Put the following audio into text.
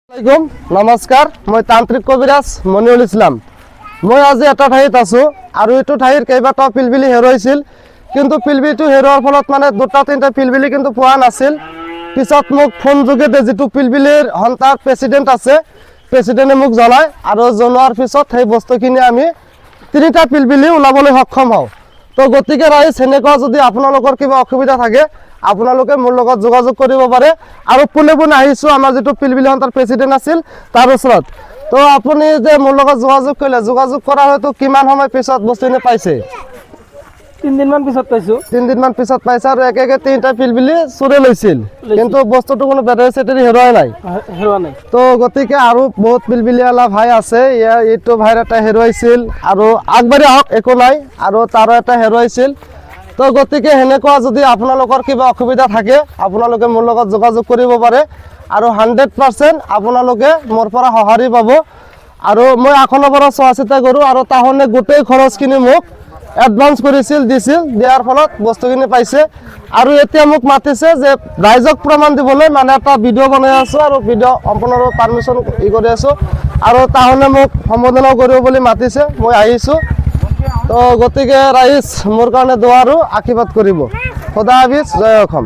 নমস্কাৰ মই তান্ত্ৰিক কবিৰাজ মনিউল ইছলাম। মই আজি এটা ঠাইত আছো আৰু এইটো ঠাইৰ কেইবাটাও পিলবিলি হেৰুৱাইছিল, কিন্তু পিলবিলিটো হেৰুৱাৰ ফলত মানে দুটা তিনিটা পিলবিলি কিন্তু পোৱা নাছিল। পিছত মোক ফোন যোগেদি যিটো পিলবিলিৰ হন্তাৰ প্ৰেচিডেণ্ট আছে, প্ৰেচিডেণ্টে মোক জনায় আৰু জনোৱাৰ পিছত সেই বস্তুখিনি আমি তিনিটা পিলবিলি ওলাবলৈ সক্ষম হওঁ। তো গতিকে ৰাইজ সেনেকুৱা যদি আপোনালোকৰ কিবা অসুবিধা থাকে আপোনালোকে মোৰ লগত যোগাযোগ কৰিব পাৰে। আৰু পোনে পোনে আহিছোঁ আমাৰ যিটো পিলবিলি সন্তাৰ প্ৰেচিডেণ্ট আছিল তাৰ ওচৰত। তো আপুনি যে মোৰ লগত যোগাযোগ কৰিলে, যোগাযোগ কৰা হয়তো কিমান সময় পিছত বস্তুখিনি পাইছে? 3 দিনমান পিছত পাইছোঁ। 3 দিনমান পিছত পাইছে আৰু একে একে তিনিটা পিলবিলি চুৰে লৈছিল, কিন্তু বস্তুটো কোনো বেটাৰী চেটাৰী হেৰুৱাই নাই। হেৰুৱা নাই। তো গতিকে আৰু বহুত পিলবিলিৱালা ভাই আছে, এইটো ভাইৰ এটা হেৰুৱাইছিল আৰু আগবাঢ়ি আহক, একো নাই, আৰু তাৰো এটা হেৰুৱাইছিল। তো গতিকে সেনেকুৱা যদি আপোনালোকৰ কিবা অসুবিধা থাকে আপোনালোকে মোৰ লগত যোগাযোগ কৰিব পাৰে আৰু 100% আপোনালোকে মোৰ পৰা সঁহাৰি পাব। আৰু মই এখনৰ পৰা চোৱা চিতা কৰোঁ আৰু তাহোনে গোটেই খৰচখিনি মোক এডভান্স কৰিছিল, দিছিল, দিয়াৰ ফলত বস্তুখিনি পাইছে। আৰু এতিয়া মোক মাতিছে যে ৰাইজক প্ৰমাণ দিবলৈ, মানে এটা ভিডিঅ' বনাই আছোঁ আৰু ভিডিঅ' সম্পূৰ্ণৰূপে পাৰ্মিশ্যন কৰি আছোঁ আৰু তাহোনে মোক সম্বোধনাও কৰিব বুলি মাতিছে, মই আহিছোঁ। তো গতিকে ৰাইজ মোৰ কাৰণে দোৱা আৰু আশীৰ্বাদ কৰিব। খোদা হাফিজ, জয় অসম।